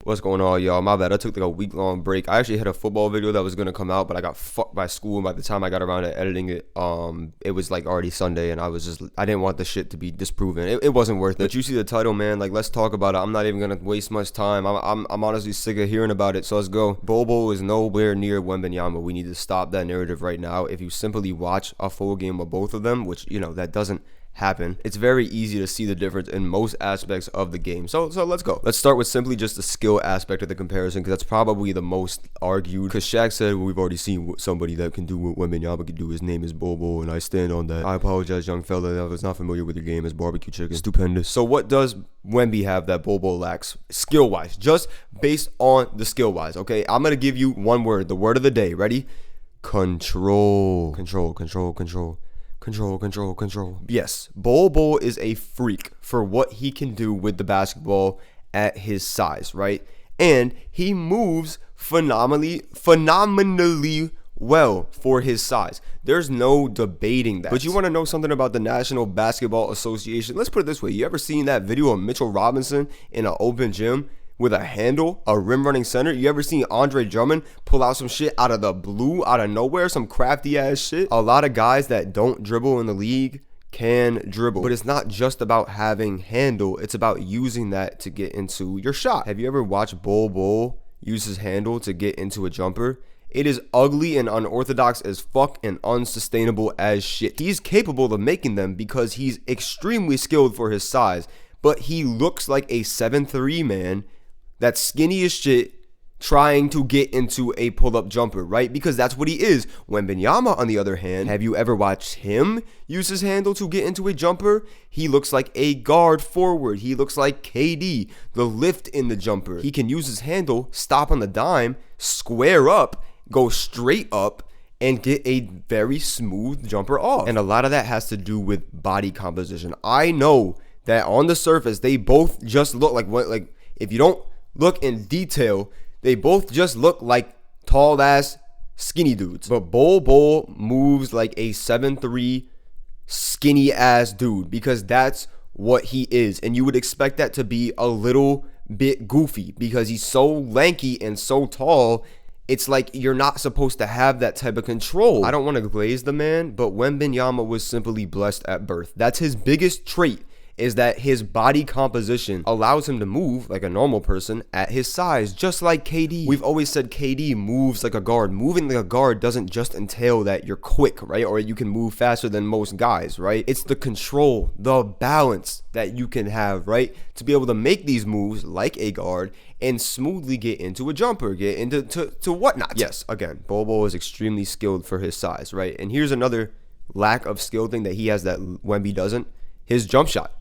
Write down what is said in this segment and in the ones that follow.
What's going on, y'all? My bad. I took like a week-long break. I actually had a football video that was gonna come out, but I got fucked by school. And by the time I got around to editing it, it was like already Sunday, and I didn't want the shit to be disproven. It wasn't worth it. But you see the title, man. Like, let's talk about it. I'm not even gonna waste much time. I'm honestly sick of hearing about it. So let's go. BOL BOL is nowhere near Wembanyama. We need to stop that narrative right now. If you simply watch a full game of both of them, which that doesn't happen, it's very easy to see the difference in most aspects of the game. So let's go. Let's start with simply just the skill aspect of the comparison, because that's probably the most argued. Because Shaq said, we've already seen somebody that can do what Wembanyama can do. His name is BOL BOL, and I stand on that. I apologize, young fella, that I was not familiar with your game as barbecue chicken. Stupendous. So what does Wemby have that BOL BOL lacks skill-wise? Just based on the skill-wise, okay? I'm going to give you one word, the word of the day. Ready? Control. Control. Yes, BOL BOL is a freak for what he can do with the basketball at his size, right? And he moves phenomenally well for his size. There's no debating that. But you want to know something about the National Basketball Association? Let's put it this way. You ever seen that video of Mitchell Robinson in an open gym with a handle, a rim running center? You ever seen Andre Drummond pull out some shit out of the blue, out of nowhere, some crafty ass shit? A lot of guys that don't dribble in the league can dribble, but it's not just about having handle, it's about using that to get into your shot. Have you ever watched BOL BOL use his handle to get into a jumper? It is ugly and unorthodox as fuck and unsustainable as shit. He's capable of making them because he's extremely skilled for his size, but he looks like a 7'3" man that's skinny as shit trying to get into a pull-up jumper, right? Because that's what he is. Wembanyama, on the other hand, have you ever watched him use his handle to get into a jumper? He looks like a guard forward. He looks like KD, the lift in the jumper. He can use his handle, stop on the dime, square up, go straight up, and get a very smooth jumper off. And a lot of that has to do with body composition. I know that on the surface, they both just look like if you don't look in detail, they both just look like tall ass skinny dudes. But BOL BOL moves like a 7'3" skinny ass dude, because that's what he is. And you would expect that to be a little bit goofy because he's so lanky and so tall. It's like you're not supposed to have that type of control. I don't want to glaze the man, but Wembanyama was simply blessed at birth. That's his biggest trait, is that his body composition allows him to move like a normal person at his size, just like KD. We've always said KD moves like a guard. Moving like a guard doesn't just entail that you're quick, right? Or you can move faster than most guys, right? It's the control, the balance that you can have, right? To be able to make these moves like a guard and smoothly get into a jumper, get into to whatnot. Yes, again, BOL BOL is extremely skilled for his size, right? And here's another lack of skill thing that he has that Wemby doesn't. His jump shot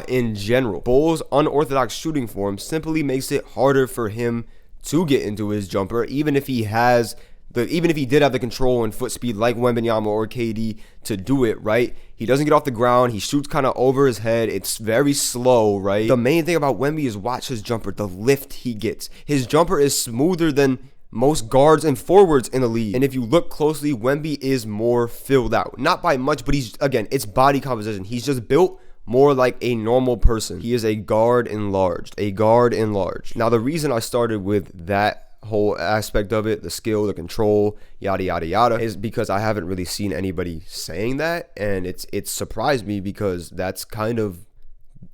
in general. BOL's unorthodox shooting form simply makes it harder for him to get into his jumper, even if he did have the control and foot speed like Wembanyama or KD to do it, right? He doesn't get off the ground. He shoots kind of over his head. It's very slow, right? The main thing about Wemby is watch his jumper, the lift he gets. His jumper is smoother than most guards and forwards in the league. And if you look closely, Wemby is more filled out. Not by much, but it's body composition. He's just built more like a normal person. He is a guard enlarged. Now, the reason I started with that whole aspect of it, the skill, the control, yada, yada, yada, is because I haven't really seen anybody saying that. And it's surprised me because that's kind of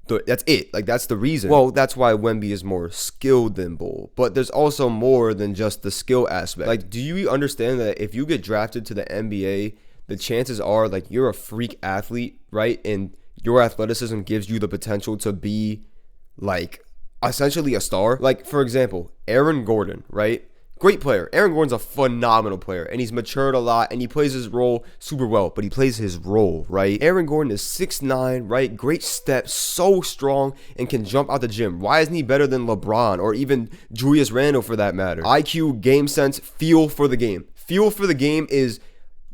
that's it. Like, that's the reason. Well, that's why Wemby is more skilled than BOL. But there's also more than just the skill aspect. Like, do you understand that if you get drafted to the NBA, the chances are, like, you're a freak athlete, right? And your athleticism gives you the potential to be, like, essentially a star. Like, for example, Aaron Gordon, right? Great player. Aaron Gordon's a phenomenal player, and he's matured a lot, and he plays his role super well, but he plays his role, right? Aaron Gordon is 6'9", right? Great steps, so strong, and can jump out the gym. Why isn't he better than LeBron or even Julius Randle for that matter? IQ, game sense, feel for the game. Feel for the game is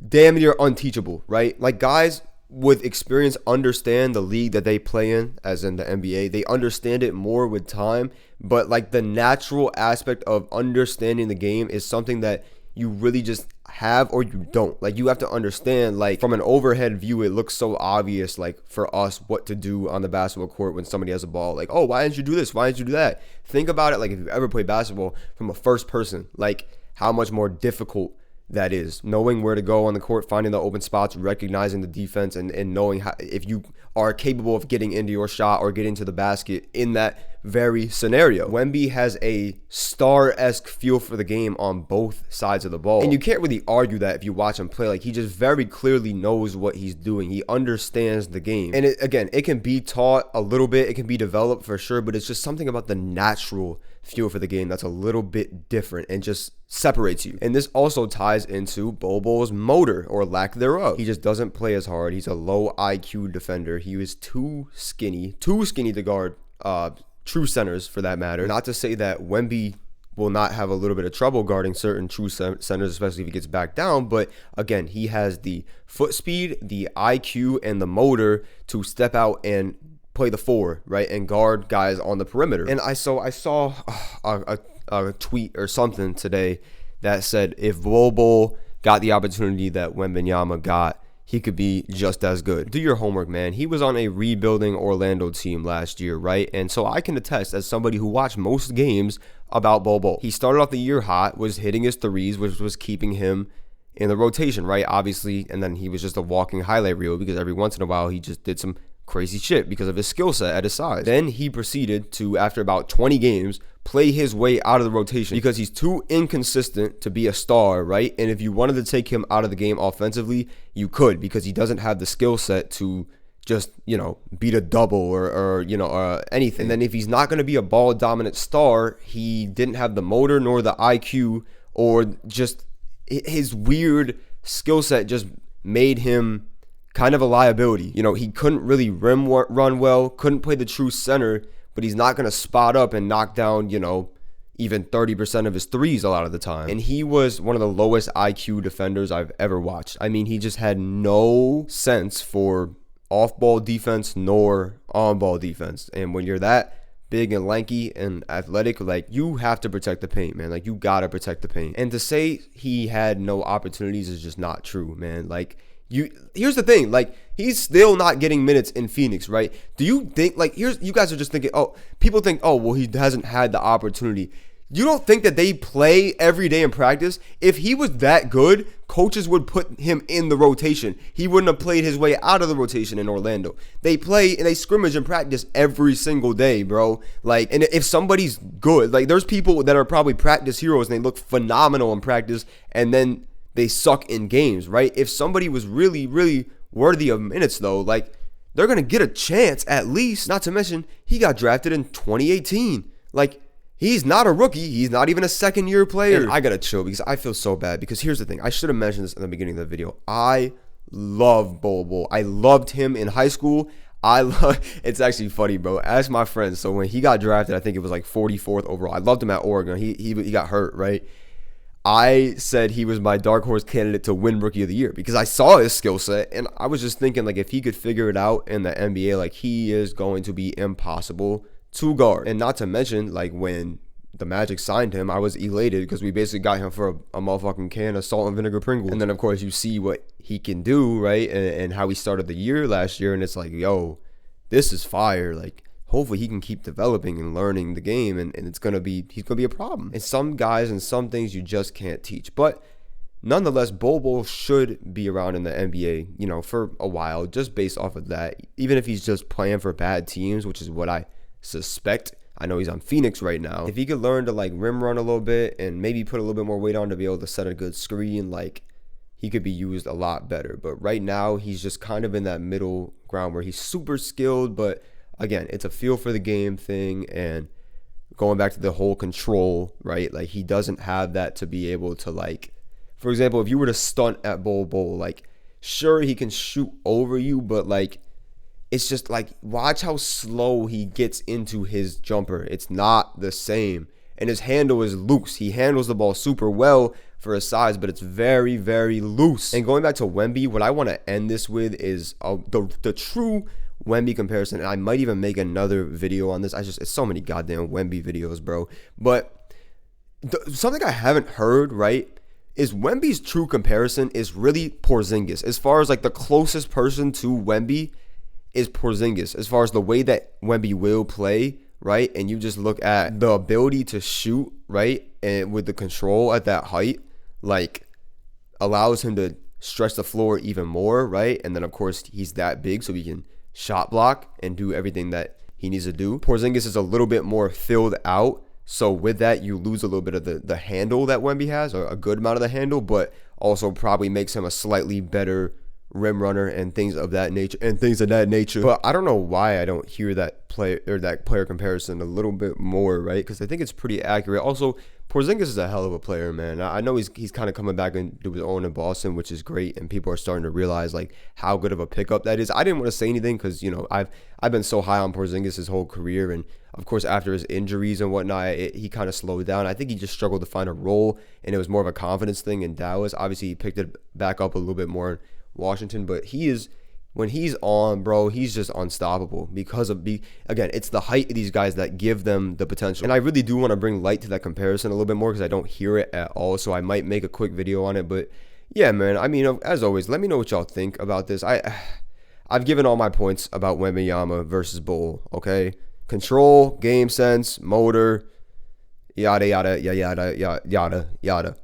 damn near unteachable, right? Like, guys with experience understand the league that they play in, as in the NBA. They understand it more with time, but like the natural aspect of understanding the game is something that you really just have or you don't. Like, you have to understand, like, from an overhead view, it looks so obvious, like, for us what to do on the basketball court when somebody has a ball. Like, oh, why didn't you do this? Why didn't you do that? Think about it, like, if you've ever played basketball from a first person, like, how much more difficult that is. Knowing where to go on the court, finding the open spots, recognizing the defense, and knowing how, if you are capable of getting into your shot or getting to the basket in that very scenario. Wemby has a star-esque feel for the game on both sides of the ball. And you can't really argue that if you watch him play. Like, he just very clearly knows what he's doing. He understands the game. And again, it can be taught a little bit. It can be developed for sure, but it's just something about the natural feel for the game that's a little bit different and just separates you. And this also ties into Bol Bol's motor, or lack thereof. He just doesn't play as hard. He's a low IQ defender. He was too skinny to guard true centers, for that matter. Not to say that Wemby will not have a little bit of trouble guarding certain true centers, especially if he gets back down. But again, he has the foot speed, the IQ, and the motor to step out and play the four, right, and guard guys on the perimeter. And I saw a tweet or something today that said if Bol Bol got the opportunity that Wembanyama got, he could be just as good. Do your homework, man. He was on a rebuilding Orlando team last year, right? And so I can attest, as somebody who watched most games, about Bol Bol. He started off the year hot, was hitting his threes, which was keeping him in the rotation, right? Obviously, and then he was just a walking highlight reel because every once in a while he just did some crazy shit because of his skill set at his size. Then he proceeded to, after about 20 games, play his way out of the rotation because he's too inconsistent to be a star, right? And if you wanted to take him out of the game offensively, you could, because he doesn't have the skill set to just, beat a double or anything. And then if he's not going to be a ball dominant star, he didn't have the motor nor the IQ, or just his weird skill set just made him kind of a liability. He couldn't really rim run well, couldn't play the true center, but he's not going to spot up and knock down, even 30% of his threes a lot of the time. And he was one of the lowest IQ defenders I've ever watched. I mean, he just had no sense for off-ball defense nor on-ball defense. And when you're that big and lanky and athletic, like, you have to protect the paint, man. Like, you got to protect the paint. And to say he had no opportunities is just not true, man. Like, here's the thing, like, he's still not getting minutes in Phoenix, right? Do you think, like, you guys are just thinking, people think, well, he hasn't had the opportunity. You don't think that they play every day in practice? If he was that good, coaches would put him in the rotation. He wouldn't have played his way out of the rotation in Orlando. They play and they scrimmage in practice every single day, bro. Like, and if somebody's good, like, there's people that are probably practice heroes and they look phenomenal in practice, and then they suck in games, right? If somebody was really, really worthy of minutes, though, like, they're going to get a chance at least. Not to mention, he got drafted in 2018. Like, he's not a rookie. He's not even a second-year player. And I got to chill because I feel so bad. Because here's the thing. I should have mentioned this in the beginning of the video. I love Bol Bol. I loved him in high school. It's actually funny, bro. Ask my friends. So when he got drafted, I think it was like 44th overall. I loved him at Oregon. He got hurt, right? I said he was my dark horse candidate to win Rookie of the Year because I saw his skill set, and I was just thinking, like, if he could figure it out in the NBA, like, he is going to be impossible to guard. And not to mention, like, when the Magic signed him, I was elated because we basically got him for a motherfucking can of salt and vinegar Pringles. And then, of course, you see what he can do, right, and how he started the year last year, and it's like, yo, this is fire. Like, hopefully he can keep developing and learning the game, and he's gonna be a problem. And some guys and some things you just can't teach. But nonetheless, Bol Bol should be around in the NBA, for a while, just based off of that. Even if he's just playing for bad teams, which is what I suspect. I know he's on Phoenix right now. If he could learn to, like, rim run a little bit and maybe put a little bit more weight on to be able to set a good screen, like, he could be used a lot better. But right now, he's just kind of in that middle ground where he's super skilled, but again, it's a feel for the game thing, and going back to the whole control, right? Like, he doesn't have that to be able to, like, for example, if you were to stunt at Bol Bol, like, sure, he can shoot over you, but, like, it's just, like, watch how slow he gets into his jumper. It's not the same. And his handle is loose. He handles the ball super well for his size, but it's very, very loose. And going back to Wemby, what I want to end this with is the true Wemby comparison, and I might even make another video on this. It's so many goddamn Wemby videos, bro. But something I haven't heard, right, is Wemby's true comparison is really Porzingis. As far as like the closest person to Wemby is Porzingis. As far as the way that Wemby will play, right? And you just look at the ability to shoot, right? And with the control at that height, like allows him to stretch the floor even more, right? And then of course he's that big so he can shot block and do everything that he needs to do. Porzingis is a little bit more filled out. So with that, you lose a little bit of the handle that Wemby has, or a good amount of the handle, but also probably makes him a slightly better rim runner and things of that nature. But I don't know why I don't hear that player comparison a little bit more, right? Because I think it's pretty accurate. Also, Porzingis is a hell of a player, man. I know he's kind of coming back into his own in Boston, which is great, and people are starting to realize like how good of a pickup that is. I didn't want to say anything because, you know, I've been so high on Porzingis his whole career, and of course after his injuries and whatnot, he kind of slowed down. I think he just struggled to find a role, and it was more of a confidence thing in Dallas. Obviously, he picked it back up a little bit more in Washington, but when he's on, bro, he's just unstoppable because of again, it's the height of these guys that give them the potential. And I really do want to bring light to that comparison a little bit more because I don't hear it at all. So I might make a quick video on it. But yeah, man, I mean, as always, let me know what y'all think about this. I've given all my points about Wembanyama versus Bol. Okay, control, game sense, motor, yada yada yada yada yada yada.